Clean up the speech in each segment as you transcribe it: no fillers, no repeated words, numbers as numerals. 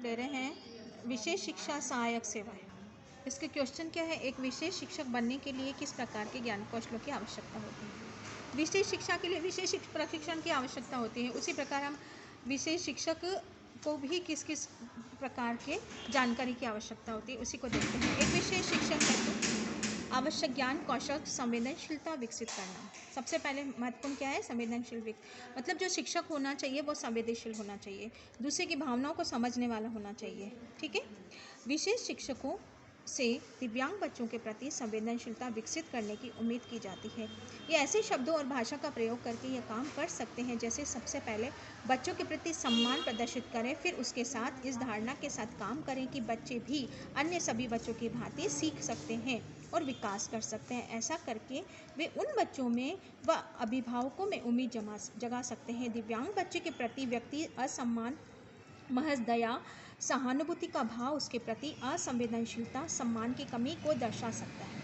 ले रहे हैं विशेष शिक्षा सहायक सेवाएं। इसके क्वेश्चन क्या है, एक विशेष शिक्षक बनने के लिए किस प्रकार के ज्ञान कौशलों की आवश्यकता होती है। विशेष शिक्षा के लिए विशेष प्रशिक्षण की आवश्यकता होती है, उसी प्रकार हम विशेष शिक्षक को भी किस किस प्रकार के जानकारी की आवश्यकता होती है उसी को देखते हैं। एक विशेष शिक्षक हेतु आवश्यक ज्ञान कौशल संवेदनशीलता विकसित करना। सबसे पहले महत्वपूर्ण क्या है, संवेदनशील मतलब जो शिक्षक होना चाहिए वो संवेदनशील होना चाहिए, दूसरे की भावनाओं को समझने वाला होना चाहिए। ठीक है। विशेष शिक्षकों से दिव्यांग बच्चों के प्रति संवेदनशीलता विकसित करने की उम्मीद की जाती है। ये ऐसे शब्दों और भाषा का प्रयोग करके यह काम कर सकते हैं जैसे सबसे पहले बच्चों के प्रति सम्मान प्रदर्शित करें, फिर उसके साथ इस धारणा के साथ काम करें कि बच्चे भी अन्य सभी बच्चों की भांति सीख सकते हैं और विकास कर सकते हैं। ऐसा करके वे उन बच्चों में व अभिभावकों में उम्मीद जगा सकते हैं। दिव्यांग बच्चे के प्रति व्यक्ति असम्मान, महज दया, सहानुभूति का भाव उसके प्रति असंवेदनशीलता, सम्मान की कमी को दर्शा सकता है।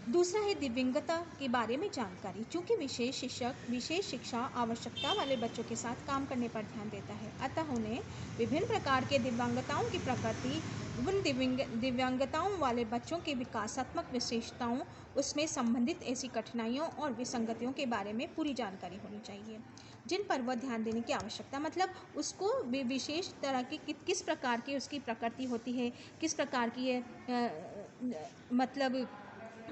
दूसरा है दिव्यांगता के बारे में जानकारी। चूँकि विशेष शिक्षक विशेष शिक्षा आवश्यकता वाले बच्चों के साथ काम करने पर ध्यान देता है, अतः उन्हें विभिन्न प्रकार के दिव्यांगताओं की प्रकृति, उन दिव्यांगताओं वाले बच्चों के विकासात्मक विशेषताओं, उसमें संबंधित ऐसी कठिनाइयों और विसंगतियों के बारे में पूरी जानकारी होनी चाहिए जिन पर वह ध्यान देने की आवश्यकता, मतलब उसको विशेष तरह की किस प्रकार की उसकी प्रकृति होती है, किस प्रकार की ये मतलब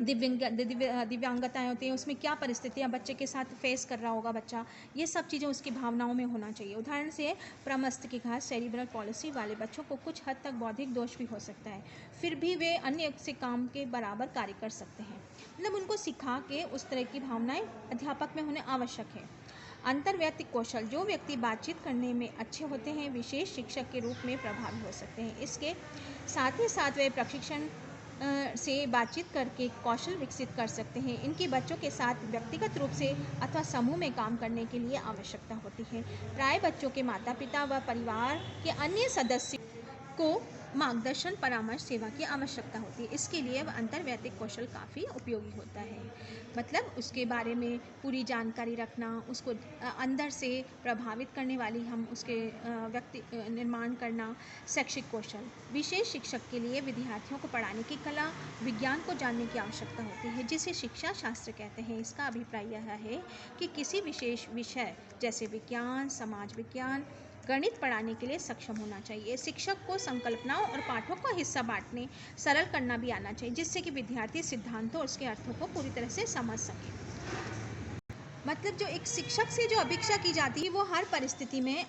दिव्यांगताएँ होती हैं, उसमें क्या परिस्थितियाँ बच्चे के साथ फेस कर रहा होगा बच्चा, ये सब चीज़ें उसकी भावनाओं में होना चाहिए। उदाहरण से प्रमस्तिष्कघात सेरिब्रल पॉलिसी वाले बच्चों को कुछ हद तक बौद्धिक दोष भी हो सकता है, फिर भी वे अन्य से काम के बराबर कार्य कर सकते हैं। मतलब उनको सिखा के उस तरह की भावनाएं अध्यापक में होने आवश्यक है। अंतर्वैयक्तिक कौशल, जो व्यक्ति बातचीत करने में अच्छे होते हैं विशेष शिक्षक के रूप में प्रभावी हो सकते हैं। इसके साथ ही साथ वे प्रशिक्षण से बातचीत करके कौशल विकसित कर सकते हैं। इनकी बच्चों के साथ व्यक्तिगत रूप से अथवा समूह में काम करने के लिए आवश्यकता होती है। प्राय बच्चों के माता पिता व परिवार के अन्य सदस्यों को मार्गदर्शन, परामर्श, सेवा की आवश्यकता होती है। इसके लिए अंतर्वैयक्तिक कौशल काफ़ी उपयोगी होता है, मतलब उसके बारे में पूरी जानकारी रखना, उसको अंदर से प्रभावित करने वाली हम उसके व्यक्ति निर्माण करना। शैक्षिक कौशल, विशेष शिक्षक के लिए विद्यार्थियों को पढ़ाने की कला, विज्ञान को जानने की आवश्यकता होती है जिसे शिक्षा शास्त्र कहते हैं। इसका अभिप्राय यह है कि किसी विशेष विषय जैसे विज्ञान, समाज विज्ञान, गणित पढ़ाने के लिए सक्षम होना चाहिए। शिक्षक को संकल्पनाओं और पाठों का हिस्सा बांटने, सरल करना भी आना चाहिए जिससे कि विद्यार्थी सिद्धांतों और उसके अर्थों को पूरी तरह से समझ सके। मतलब जो एक शिक्षक से जो अपेक्षा की जाती है वो हर परिस्थिति में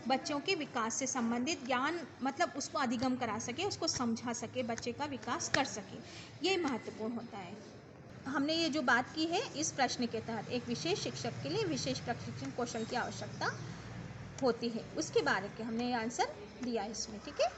बच्चों के विकास से संबंधित ज्ञान, मतलब उसको अधिगम करा सके, उसको समझा सके, बच्चे का विकास कर सके, ये महत्वपूर्ण होता है। हमने ये जो बात की है इस प्रश्न के तहत एक विशेष शिक्षक के लिए विशेष प्रशिक्षण कौशल की आवश्यकता होती है, उसके बारे में हमने आंसर दिया इसमें। ठीक है।